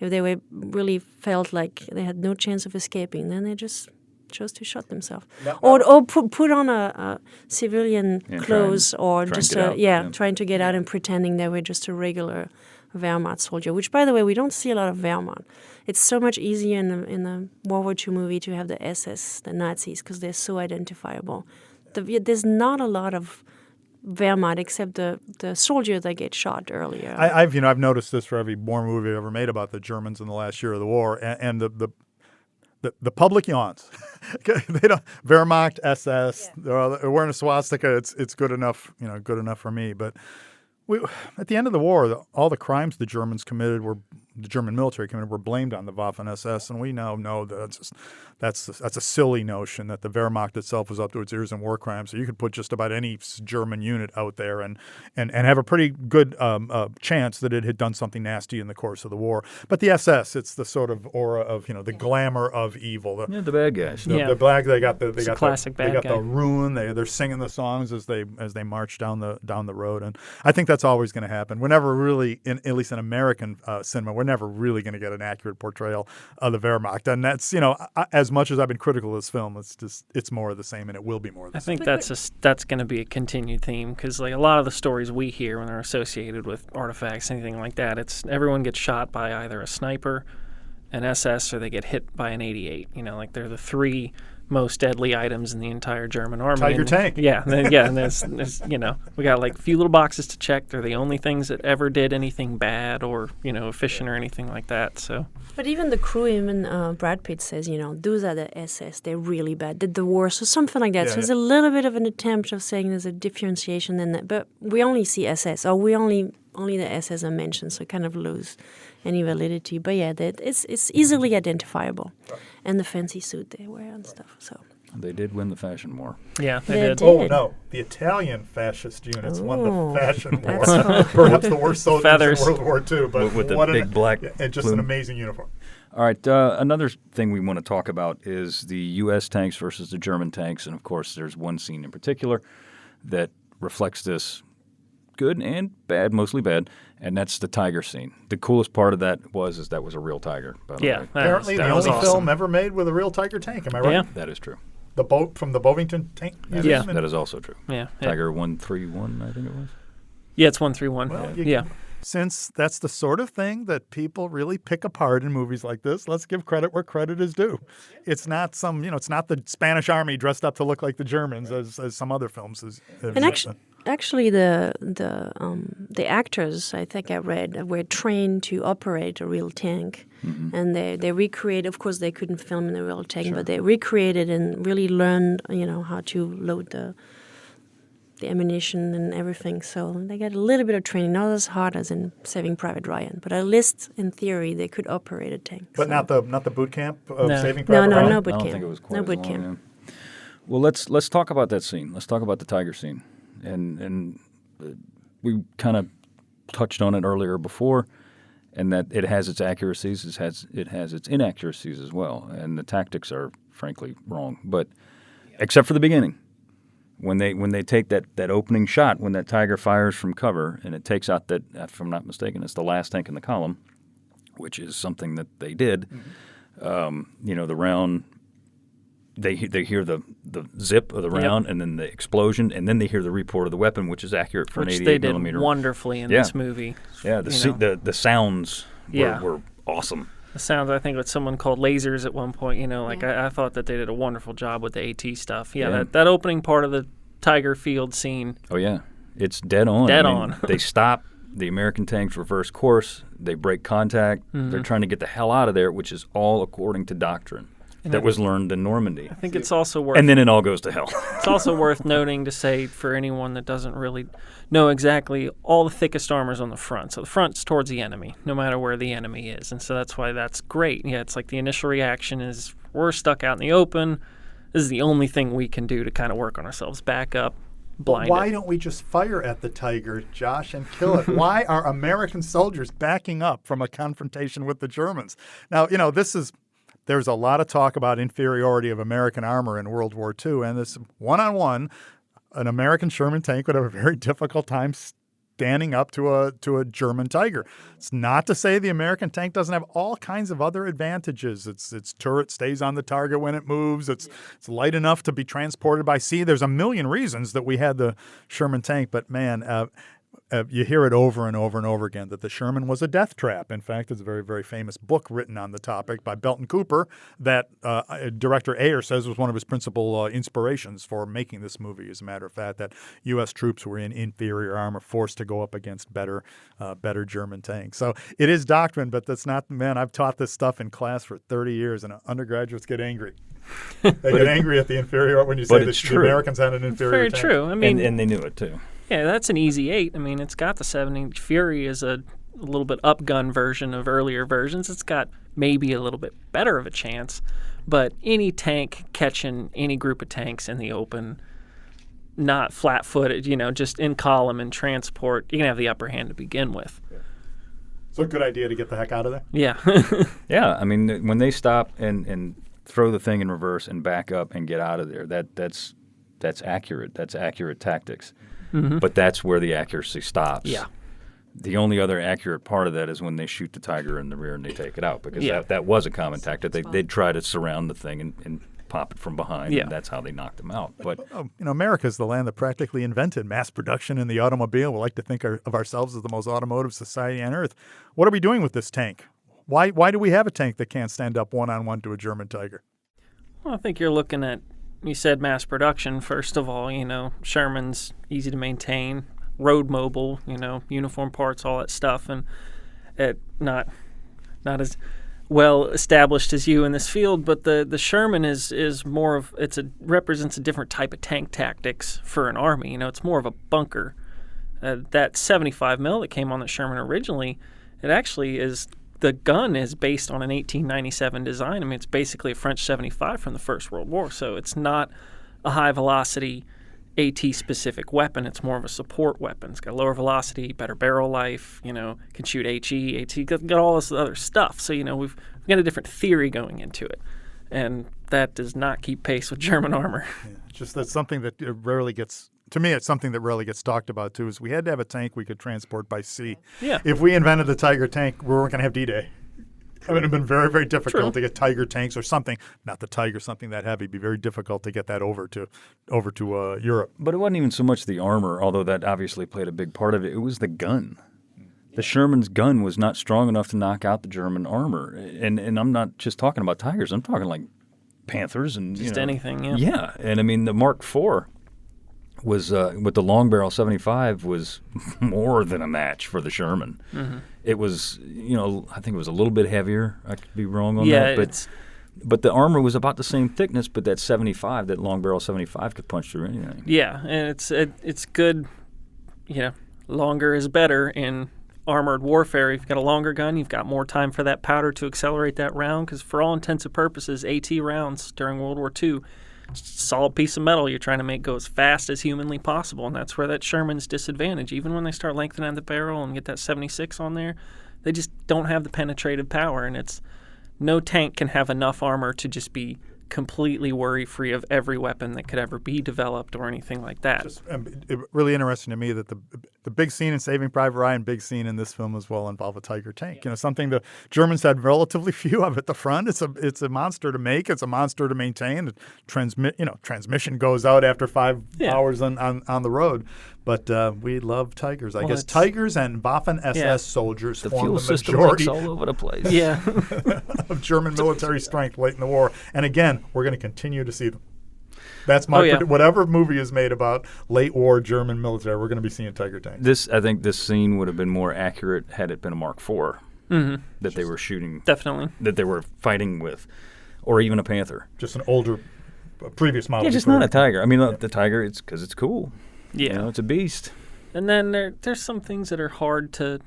if they were really felt like they had no chance of escaping, then they just chose to shot themselves, or put on a civilian clothes, or just trying to get out and pretending they were just a regular Wehrmacht soldier. Which, by the way, we don't see a lot of Wehrmacht. It's so much easier in the World War II movie to have the SS, the Nazis, because they're so identifiable. There's not a lot of Wehrmacht except the soldier that get shot earlier. I've noticed this for every war movie I've ever made about the Germans in the last year of the war, and the public yawns. They don't Wehrmacht, SS. They're wearing a swastika. It's good enough, good enough for me. But at the end of the war, all the crimes the German military committed were blamed on the Waffen-SS, and we now know that that's a silly notion that the Wehrmacht itself was up to its ears in war crimes. So you could put just about any German unit out there and have a pretty good chance that it had done something nasty in the course of the war. But the SS, it's the sort of aura of the glamour of evil. The bad guys. The black. They got the classic bad guy. They got the rune. They're singing the songs as they march down the road, and I think that's always going to happen. We're never really, at least in American cinema, we're never really going to get an accurate portrayal of the Wehrmacht. And that's, as much as I've been critical of this film, it's more of the same, and it will be more of the same. I think that's going to be a continued theme, because like a lot of the stories we hear when they're associated with artifacts, anything like that, it's everyone gets shot by either a sniper, an SS, or they get hit by an 88. Like they're the three most deadly items in the entire German army. Tiger tank. Yeah, and there's we got like a few little boxes to check. They're the only things that ever did anything bad or efficient or anything like that. So. But even the crew, Brad Pitt says, those are the SS. They're really bad. Did the worst or something like that. So there's a little bit of an attempt of saying there's a differentiation in that. But we only see SS, or we only the SS are mentioned, so kind of lose any validity. But yeah, it's easily identifiable, and the fancy suit they wear and stuff. So they did win the fashion war. Yeah, they did. Oh no, the Italian fascist units won the fashion war. Perhaps the worst soldiers in World War II, but with the big black and just plume. An amazing uniform. All right, another thing we want to talk about is the U.S. tanks versus the German tanks, and of course, there's one scene in particular that reflects this. Good and bad, mostly bad, and that's the tiger scene. The coolest part of that was that was a real tiger. By the way. Apparently the only film ever made with a real tiger tank. Am I right? Yeah, that is true. The boat from the Bovington tank. That is also true. Yeah, Tiger 131, I think it was. Yeah, it's 131. Well, since that's the sort of thing that people really pick apart in movies like this, let's give credit where credit is due. It's not it's not the Spanish army dressed up to look like the Germans as some other films. Actually, the actors, I think I read, were trained to operate a real tank, and they recreated. Of course, they couldn't film in a real tank, but they recreated and really learned, how to load the ammunition and everything. So they got a little bit of training, not as hard as in Saving Private Ryan, but at least in theory they could operate a tank. But not the boot camp of Saving Private Ryan. No boot camp. I don't think it was quite no as boot long, camp. Yeah. Well, let's talk about that scene. Let's talk about the tiger scene. And we kind of touched on it earlier before, and that it has its accuracies, it has its inaccuracies as well, and the tactics are frankly wrong. But except for the beginning, when they take that opening shot, when that tiger fires from cover, and it takes out that, if I'm not mistaken, it's the last tank in the column, which is something that they did. The round. They hear the zip of the round, and then the explosion, and then they hear the report of the weapon, which is accurate for an 88 millimeter. Which they did wonderfully in this movie. Yeah, the sounds were awesome. The sounds, I think what someone called lasers at one point, I thought that they did a wonderful job with the AT stuff. Yeah. That opening part of the Tiger Field scene. Oh, yeah. It's dead on. On. They stop. The American tanks reverse course. They break contact. They're trying to get the hell out of there, which is all according to doctrine. That was learned in Normandy. I think it's also worth... And then it all goes to hell. It's also worth noting to say, for anyone that doesn't really know exactly, all the thickest armor's on the front. So the front's towards the enemy, no matter where the enemy is. And so that's why that's great. Yeah, it's like the initial reaction is, we're stuck out in the open. This is the only thing we can do to kind of work on ourselves. Back up, blind Why don't we just fire at the tiger, Josh, and kill it? Why are American soldiers backing up from a confrontation with the Germans? Now, this is... there's a lot of talk about inferiority of American armor in World War II, and this one-on-one, an American Sherman tank would have a very difficult time standing up to a German Tiger. It's not to say the American tank doesn't have all kinds of other advantages. Its turret stays on the target when it moves. It's light enough to be transported by sea. There's a million reasons that we had the Sherman tank, but man, you hear it over and over and over again that the Sherman was a death trap. In fact, it's a very, very famous book written on the topic by Belton Cooper that director Ayer says was one of his principal inspirations for making this movie. As a matter of fact, that U.S. troops were in inferior armor, forced to go up against better German tanks. So it is doctrine, but that's not, man, I've taught this stuff in class for 30 years, and undergraduates get angry. They get angry at the inferior when you say that the Americans had an inferior tank. Very true. I mean, and they knew it too. Yeah, that's an easy 8. I mean, it's got the 70. Fury is a little bit upgun version of earlier versions. It's got maybe a little bit better of a chance, but any tank catching any group of tanks in the open, not flat-footed, just in column and transport, you can have the upper hand to begin with. Yeah. So a good idea to get the heck out of there? Yeah. Yeah, I mean, when they stop and throw the thing in reverse and back up and get out of there, that's accurate. That's accurate tactics. Mm-hmm. But that's where the accuracy stops. Yeah. The only other accurate part of that is when they shoot the Tiger in the rear and they take it out, because that was a common tactic. They'd try to surround the thing and pop it from behind, and that's how they knocked them out. But America's the land that practically invented mass production in the automobile. We like to think of ourselves as the most automotive society on earth. What are we doing with this tank? Why do we have a tank that can't stand up one-on-one to a German Tiger? Well, I think you're looking at, you said mass production, first of all. Sherman's easy to maintain, road mobile, uniform parts, all that stuff, and it not as well established as you in this field, but the Sherman is more of, represents a different type of tank tactics for an army. It's more of a bunker. That 75 mil that came on the Sherman originally, it actually is, the gun is based on an 1897 design. I mean, it's basically a French 75 from the First World War, so it's not a high-velocity AT-specific weapon. It's more of a support weapon. It's got lower velocity, better barrel life, can shoot HE, AT, got all this other stuff. So, we've got a different theory going into it, and that does not keep pace with German armor. Yeah, just that's something that rarely gets... To me, it's something that rarely gets talked about, too, is we had to have a tank we could transport by sea. Yeah. If we invented the Tiger tank, we weren't going to have D-Day. It would have been very, very difficult to get Tiger tanks or something, not the Tiger, something that heavy. It'd be very difficult to get that over to Europe. But it wasn't even so much the armor, although that obviously played a big part of it. It was the gun. The Sherman's gun was not strong enough to knock out the German armor. And I'm not just talking about Tigers. I'm talking like Panthers and just anything, yeah. Yeah, and I mean the Mark IV was with the long barrel 75 was more than a match for the Sherman. Mm-hmm. It was, I think it was a little bit heavier. I could be wrong on that, but the armor was about the same thickness. But that 75, that long barrel 75, could punch through anything. Yeah, and it's good. Longer is better in armored warfare. If you've got a longer gun, you've got more time for that powder to accelerate that round. Because for all intents and purposes, AT rounds during World War II. Solid piece of metal you're trying to make go as fast as humanly possible, and that's where that Sherman's disadvantage. Even when they start lengthening the barrel and get that 76 on there, they just don't have the penetrative power, and it's no tank can have enough armor to just be completely worry-free of every weapon that could ever be developed or anything like that. Really interesting to me that the big scene in Saving Private Ryan, big scene in this film as well, involve a Tiger tank. Something the Germans had relatively few of at the front. It's a monster to make. It's a monster to maintain. Transmission goes out after 5 hours on the road. But we love Tigers. I guess Tigers and Waffen-SS soldiers the form fuel the system majority all over the place. Yeah. of German military strength late in the war. And again, we're going to continue to see them. That's my whatever movie is made about late war German military, we're going to be seeing Tiger tanks. I think this scene would have been more accurate had it been a Mark IV that they were shooting. Definitely. That they were fighting with, or even a Panther. Just an older, previous model. Yeah, just not a Tiger. I mean, the Tiger, it's because it's cool. Yeah, it's a beast. And then there's some things that are hard to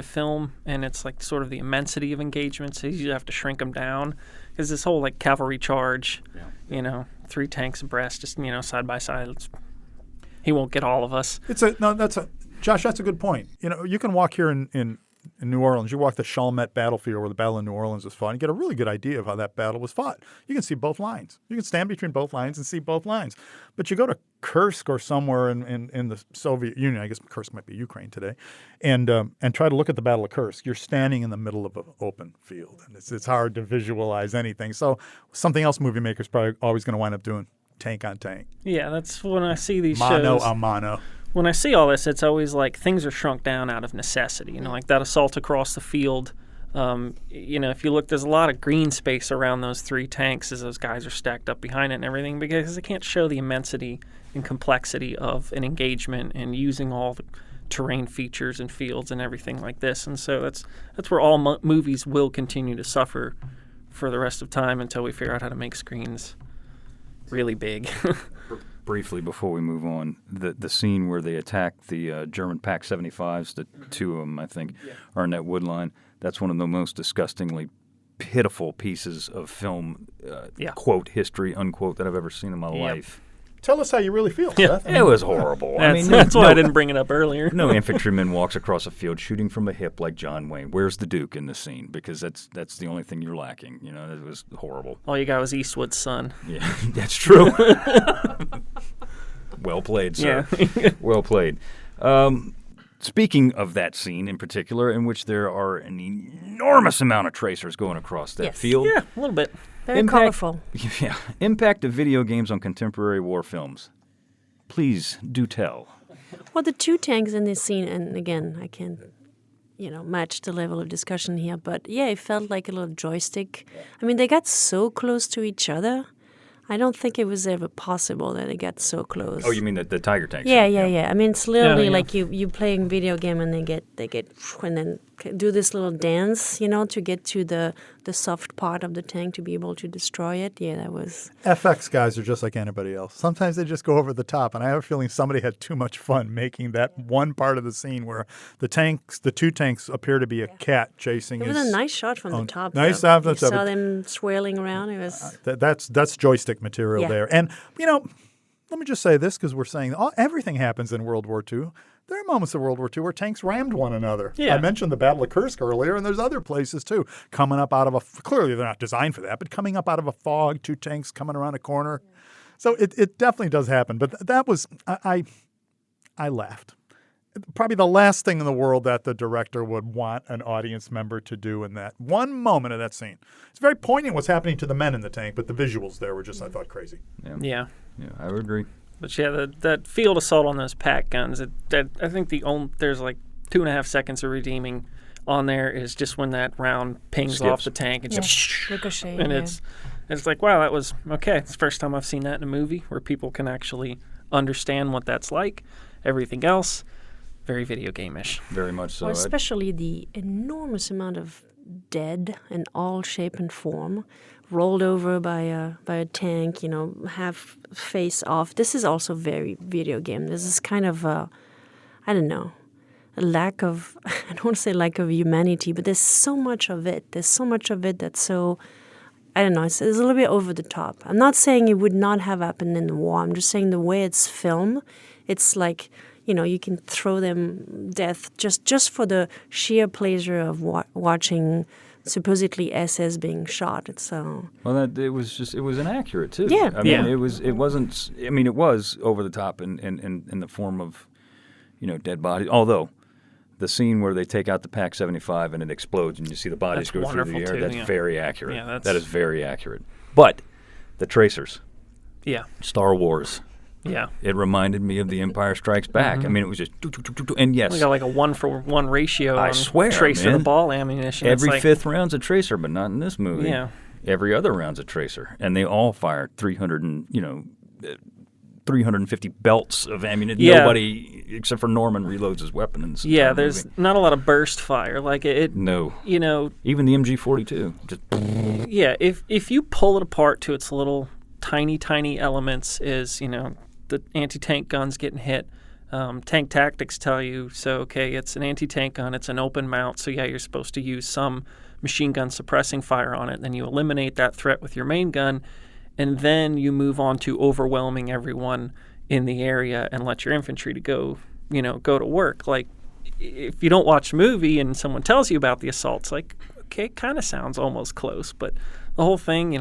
film, and it's like sort of the immensity of engagements. So you have to shrink them down, because this whole like cavalry charge, 3 tanks abreast, just side by side. He won't get all of us. Josh. That's a good point. You can walk here in in New Orleans, you walk the Chalmette battlefield where the Battle of New Orleans was fought, and you get a really good idea of how that battle was fought. You can see both lines. You can stand between both lines and see both lines. But you go to Kursk or somewhere in the Soviet Union, I guess Kursk might be Ukraine today, and try to look at the Battle of Kursk. You're standing in the middle of an open field, and it's hard to visualize anything. So something else movie makers probably always going to wind up doing, tank on tank. Yeah, that's when I see these mano shows. a mano. When I see all this, it's always like things are shrunk down out of necessity. You know, like that assault across the field. You know, if you look, there's a lot of green space around those 3 tanks as those guys are stacked up behind it and everything, because they can't show the immensity and complexity of an engagement and using all the terrain features and fields and everything like this. And so that's where all movies will continue to suffer for the rest of time until we figure out how to make screens really big. Briefly, before we move on, the scene where they attack the German PaK-75s, the 2 of them, I think, are in that wood line. That's one of the most disgustingly pitiful pieces of film, quote, history, unquote, that I've ever seen in my life. Tell us how you really feel, Seth. It was horrible. That's why I didn't bring it up earlier. No infantryman walks across a field shooting from a hip like John Wayne. Where's the Duke in the scene? Because that's the only thing you're lacking. You know, it was horrible. All you got was Eastwood's son. Yeah, that's true. Well played, sir. Yeah. Well played. Speaking of that scene in particular, in which there are an enormous amount of tracers going across that field. Yeah, a little bit. Very colorful. Yeah. Impact of video games on contemporary war films. Please do tell. Well, the 2 tanks in this scene, and again, I can't, match the level of discussion here, but yeah, it felt like a little joystick. I mean, they got so close to each other. I don't think it was ever possible that it got so close. Oh, you mean the Tiger tanks? Yeah. I mean, it's literally like you playing video game and they get and then do this little dance, to get to the soft part of the tank to be able to destroy it. Yeah, that was. FX guys are just like anybody else. Sometimes they just go over the top, and I have a feeling somebody had too much fun making that one part of the scene where the 2 tanks appear to be a cat chasing. It was a nice shot from the top. Nice shot from the top. You saw them swirling around. It was. That's joystick material there. And let me just say this, because we're saying everything happens in World War II. There are moments of World War II where tanks rammed one another. Yeah. I mentioned the Battle of Kursk earlier, and there's other places too. Coming up out of clearly they're not designed for that, but coming up out of a fog, 2 tanks coming around a corner. Yeah. So it definitely does happen. But that was, I laughed. Probably the last thing in the world that the director would want an audience member to do in that one moment of that scene. It's very poignant what's happening to the men in the tank, but the visuals there were just, I thought, crazy. Yeah, I would agree. But yeah, that field assault on those PaK guns, I think there's like 2.5 seconds of redeeming on there is just when that round pings off the tank and just ricochet. And it's like, wow, that was okay. It's the first time I've seen that in a movie where people can actually understand what that's like. Everything else, very video game-ish. Very much so. Well, especially the enormous amount of dead in all shape and form, rolled over by a tank, half face off. This is also very video game. This is kind of a lack of, I don't want to say lack of humanity, but there's so much of it. There's so much of it that's so, I don't know, it's a little bit over the top. I'm not saying it would not have happened in the war. I'm just saying the way it's filmed, it's like, you can throw them death just for the sheer pleasure of watching supposedly SS being shot. It's well, it was inaccurate too. Yeah, I mean, it wasn't. I mean, it was over the top in the form of, dead bodies. Although, the scene where they take out the PaK-75 and it explodes and you see the bodies go through the air, that's very accurate. Yeah, that is very accurate. But the tracers. Yeah. Star Wars. Yeah. It reminded me of The Empire Strikes Back. Mm-hmm. I mean, it was just and yes. We got like a 1-for-1 ratio I on swear, tracer man. to ball ammunition. Every fifth round's a tracer, but not in this movie. Yeah. Every other round's a tracer. And they all fire 350 belts of ammunition. Yeah. Nobody, except for Norman, reloads his weapon in this entire there's movie. not a lot of burst fire. Like it. No. Even the MG-42. Just yeah, if you pull it apart to its little tiny elements is, the anti-tank guns getting hit. Tank tactics tell you, it's an anti-tank gun, it's an open mount, so yeah, you're supposed to use some machine gun suppressing fire on it. Then you eliminate that threat with your main gun, and then you move on to overwhelming everyone in the area and let your infantry to go to work. Like, if you don't watch the movie and someone tells you about the assault, it's like, okay, it kind of sounds almost close. But the whole thing,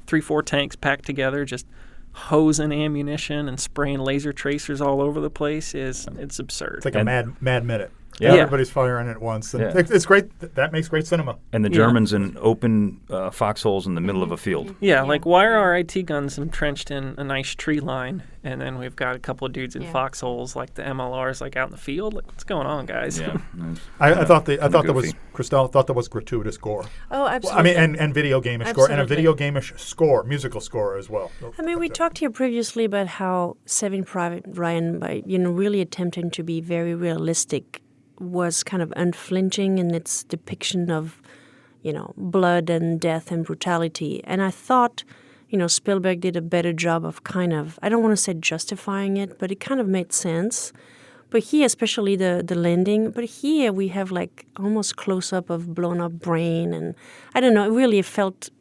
3-4 tanks packed together, just hosing ammunition and spraying laser tracers all over the place it's absurd. It's like a mad minute. Yeah. Everybody's firing at once. And it's great. That makes great cinema. And the Germans in open foxholes in the middle of a field. Yeah, like why are our IT guns entrenched in a nice tree line, and then we've got a couple of dudes in foxholes like the MLRs like out in the field? Like, what's going on, guys? Yeah. I thought there was Christelle thought there was gratuitous gore. Oh, absolutely. Well, and video game-ish score, and a video game-ish score, musical score as well. We talked here previously about how Saving Private Ryan, by really attempting to be very realistic, was kind of unflinching in its depiction of, blood and death and brutality. And I thought, Spielberg did a better job of kind of, I don't want to say justifying it, but it kind of made sense. But here, especially the landing, but here we have like almost close-up of blown-up brain. And I don't know, it felt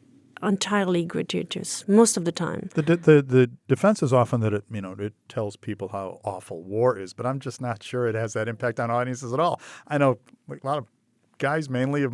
entirely gratuitous most of the time. The defense is often that it tells people how awful war is, but I'm just not sure it has that impact on audiences at all. I know a lot of guys, mainly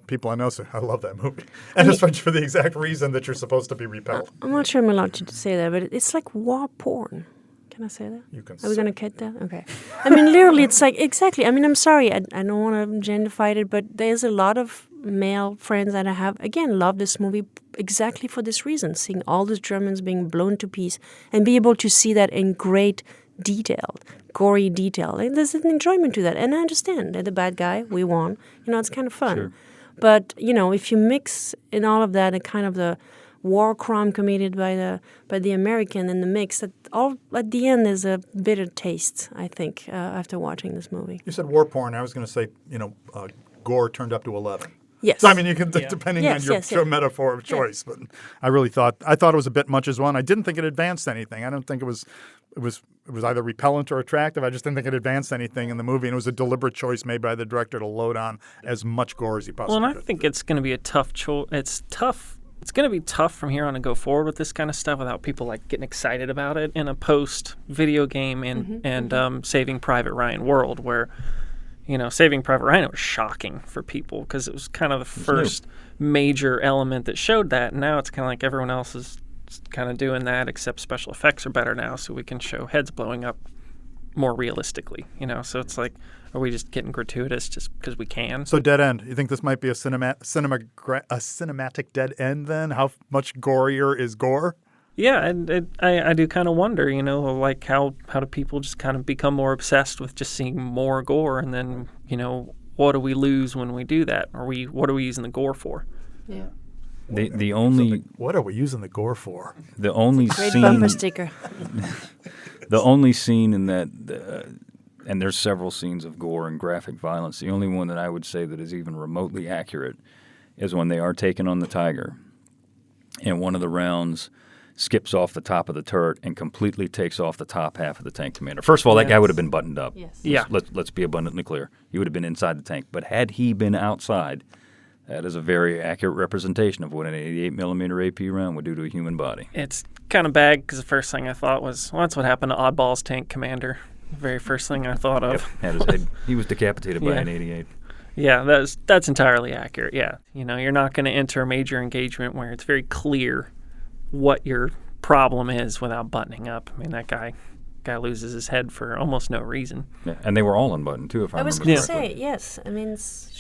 people I know, say I love that movie, and just for the exact reason that you're supposed to be repelled. I'm not sure I'm allowed to say that, but it's like war porn. Can I say that? You can. Are we going to cut that? Okay. Literally, it's like, exactly. I'm sorry. I don't want to genderify it, but there's a lot of male friends that I have, again, love this movie exactly for this reason, seeing all these Germans being blown to pieces and be able to see that in great detail, gory detail. And there's an enjoyment to that. And I understand. They're the bad guy. We won. It's kind of fun. Sure. But, if you mix in all of that and kind of the war crime committed by the American in the mix, that all at the end is a bitter taste, I think, after watching this movie. You said war porn. I was going to say, gore turned up to 11. Yes. So, you can, depending on your metaphor of choice, but I thought it was a bit much as one. I didn't think it advanced anything. I don't think it was either repellent or attractive. I just didn't think it advanced anything in the movie, and it was a deliberate choice made by the director to load on as much gore as he possibly could. Well, and I think it's going to be a tough choice. It's tough. It's going to be tough from here on to go forward with this kind of stuff without people like getting excited about it in a post-video game and Saving Private Ryan world where, Saving Private Ryan was shocking for people because it was kind of the first major element that showed that. And now it's kind of like everyone else is kind of doing that, except special effects are better now, so we can show heads blowing up more realistically. So it's like, are we just getting gratuitous just because we can? So dead end. You think this might be a cinematic dead end then? How much gorier is gore? Yeah, and I do kind of wonder, like how do people just kind of become more obsessed with just seeing more gore, and then, what do we lose when we do that? What are we using the gore for? Yeah. The only what are we using the gore for? The only great scene bumper sticker. The only scene in that, and there's several scenes of gore and graphic violence. The only one that I would say that is even remotely accurate is when they are taken on the Tiger, and one of the rounds skips off the top of the turret and completely takes off the top half of the tank commander. First of all, that guy would have been buttoned up. Yes. Yeah. Let's be abundantly clear. He would have been inside the tank. But had he been outside, that is a very accurate representation of what an 88 millimeter AP round would do to a human body. It's kind of bad because the first thing I thought was, well, that's what happened to Oddball's tank commander. The very first thing I thought of. Yep. Had his head, he was decapitated by an 88. Yeah, that's entirely accurate. Yeah, you're not going to enter a major engagement where it's very clear what your problem is without buttoning up. That guy loses his head for almost no reason. Yeah, and they were all unbuttoned too, if I remember correctly. I was going to say, yes.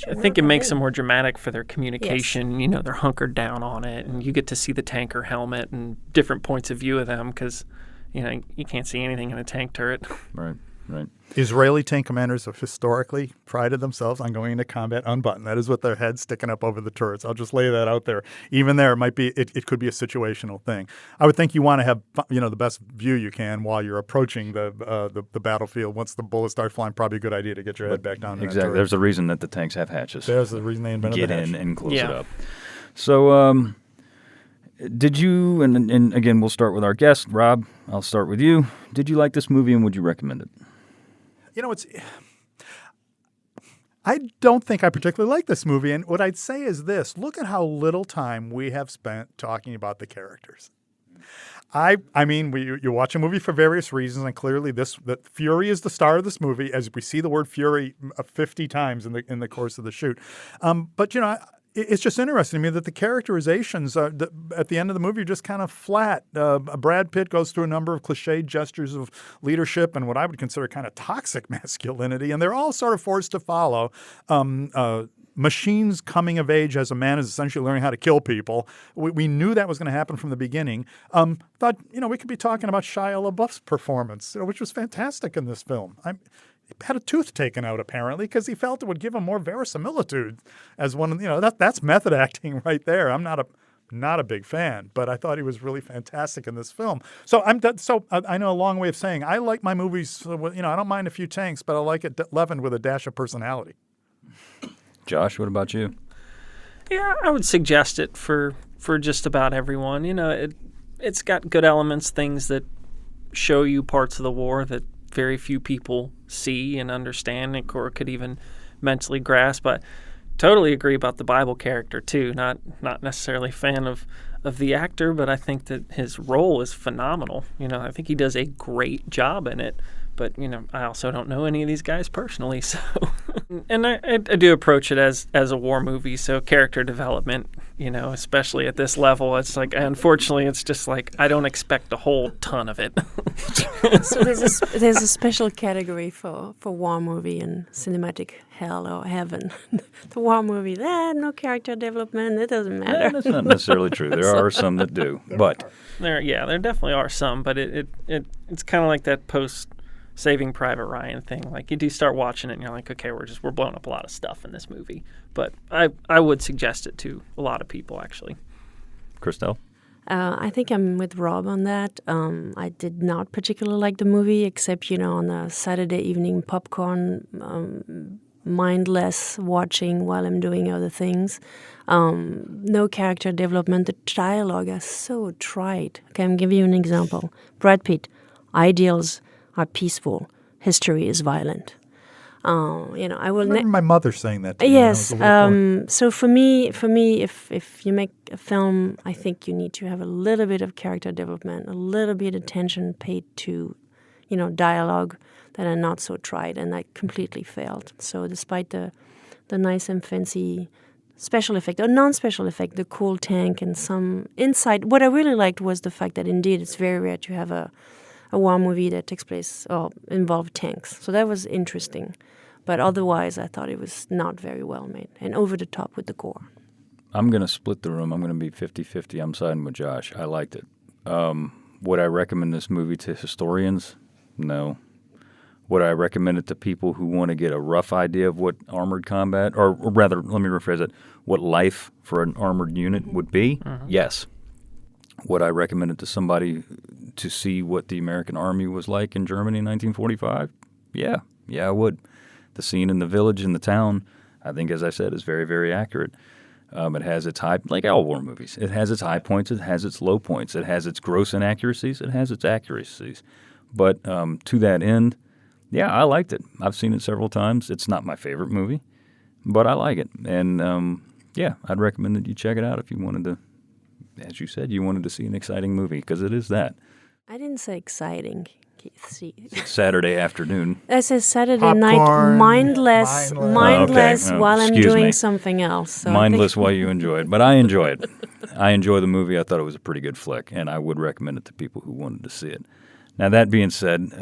I think it makes them more dramatic for their communication. Yes. They're hunkered down on it, and you get to see the tanker helmet and different points of view of them because, you can't see anything in a tank turret. Right. Israeli tank commanders have historically prided themselves on going into combat unbuttoned. That is with their heads sticking up over the turrets. I'll just lay that out there. Even there, it could be a situational thing. I would think you want to have the best view you can while you're approaching the battlefield. Once the bullets start flying, probably a good idea to get your head back down. Exactly. There's a reason that the tanks have hatches. There's the reason they invented the hatch. Get in and close it up. So, did you? And again, we'll start with our guest, Rob. I'll start with you. Did you like this movie, and would you recommend it? I don't think I particularly like this movie. And what I'd say is this. Look at how little time we have spent talking about the characters. I mean, you watch a movie for various reasons, and clearly that Fury is the star of this movie, as we see the word Fury 50 times in the course of the shoot. But it's just interesting to me that the characterizations at the end of the movie are just kind of flat. Brad Pitt goes through a number of cliched gestures of leadership and what I would consider kind of toxic masculinity, and they're all sort of forced to follow. Machine's coming of age as a man is essentially learning how to kill people. We knew that was going to happen from the beginning. Thought, we could be talking about Shia LaBeouf's performance, which was fantastic in this film. He had a tooth taken out, apparently, because he felt it would give him more verisimilitude as one. That's method acting right there. I'm not a big fan, but I thought he was really fantastic in this film. So I know a long way of saying I like my movies. I don't mind a few tanks, but I like it leavened with a dash of personality. Josh, what about you? Yeah, I would suggest it for just about everyone. It's got good elements, things that show you parts of the war that very few people see and understand or could even mentally grasp. I totally agree about the Bible character too. Not necessarily a fan of the actor, but I think that his role is phenomenal. I think he does a great job in it. But, I also don't know any of these guys personally, so. And I do approach it as a war movie, so character development, especially at this level, it's like, unfortunately, it's just like, I don't expect a whole ton of it. So there's a special category for war movie and cinematic hell or heaven. The war movie, no character development, it doesn't matter. Yeah, that's not necessarily true. There are some that do, but. There definitely are some, but it's kind of like that Saving Private Ryan thing. Like, you do start watching it and you're like, okay, we're blowing up a lot of stuff in this movie. But I would suggest it to a lot of people, actually. Christelle? I think I'm with Rob on that. I did not particularly like the movie, except, on a Saturday evening popcorn, mindless watching while I'm doing other things. No character development. The dialogue is so trite. Okay, I'm giving you an example. Brad Pitt, ideals are peaceful. History is violent. I will. I remember my mother saying that to me. Yes. So for me, if you make a film, I think you need to have a little bit of character development, a little bit of attention paid to, dialogue that are not so trite, and that completely failed. So despite the nice and fancy special effect or non-special effect, the cool tank and some insight, what I really liked was the fact that indeed it's very rare to have a war movie that takes place or involved tanks. So that was interesting. But otherwise, I thought it was not very well made and over the top with the gore. I'm going to split the room. I'm going to be 50-50. I'm siding with Josh. I liked it. Would I recommend this movie to historians? No. Would I recommend it to people who want to get a rough idea of what armored combat, or rather, let me rephrase it, what life for an armored unit would be? Mm-hmm. Yes. Would I recommend it to somebody to see what the American Army was like in Germany in 1945? Yeah, I would. The scene in the village and the town, I think, as I said, is very, very accurate. It has its high, like all war movies, it has its high points, it has its low points, it has its gross inaccuracies, it has its accuracies. But to that end, yeah, I liked it. I've seen it several times. It's not my favorite movie, but I like it. And I'd recommend that you check it out if you wanted to. As you said, you wanted to see an exciting movie, because it is that. I didn't say exciting. It's Saturday afternoon. I said Saturday Popcorn, night, mindless okay. while I'm doing something else. So mindless while you enjoy it. But I enjoy it. I enjoy the movie. I thought it was a pretty good flick, and I would recommend it to people who wanted to see it. Now, that being said,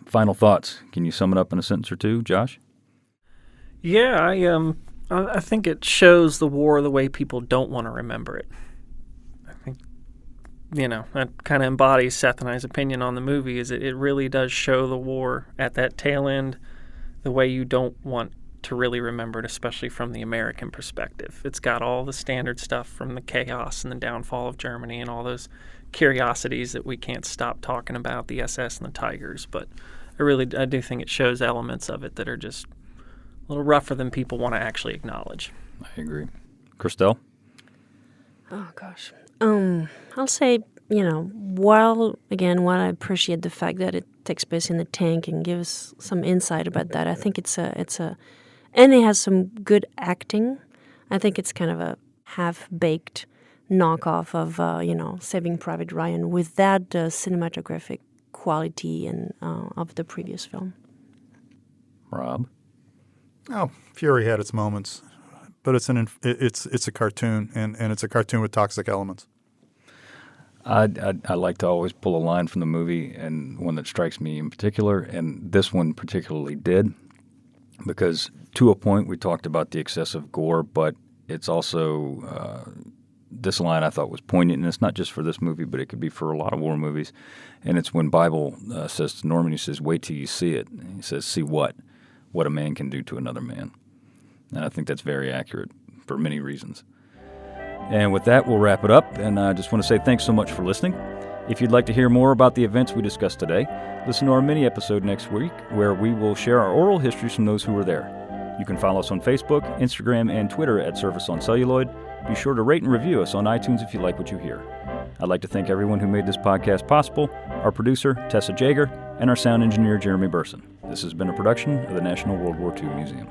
final thoughts. Can you sum it up in a sentence or two, Josh? Yeah, I think it shows the war the way people don't want to remember it. I think, that kind of embodies Seth and I's opinion on the movie, is it really does show the war at that tail end the way you don't want to really remember it, especially from the American perspective. It's got all the standard stuff from the chaos and the downfall of Germany and all those curiosities that we can't stop talking about, the SS and the Tigers, but I do think it shows elements of it that are just a little rougher than people want to actually acknowledge. I agree. Christelle? Oh, gosh. I'll say, while I appreciate the fact that it takes place in the tank and gives some insight about that, I think and it has some good acting. I think it's kind of a half-baked knockoff of Saving Private Ryan without the cinematographic quality and of the previous film. Rob? Oh, Fury had its moments, but it's a cartoon, and it's a cartoon with toxic elements. I like to always pull a line from the movie, and one that strikes me in particular, and this one particularly did, because to a point we talked about the excessive gore, but it's also this line I thought was poignant, and it's not just for this movie, but it could be for a lot of war movies, and it's when Bible says to Norman, he says, "Wait till you see it." And he says, "See what? What a man can do to another man." And I think that's very accurate for many reasons. And with that, we'll wrap it up. And I just want to say thanks so much for listening. If you'd like to hear more about the events we discussed today, listen to our mini episode next week where we will share our oral histories from those who were there. You can follow us on Facebook, Instagram, and Twitter at Surface on Celluloid. Be sure to rate and review us on iTunes if you like what you hear. I'd like to thank everyone who made this podcast possible, our producer, Tessa Jager, and our sound engineer, Jeremy Burson. This has been a production of the National World War II Museum.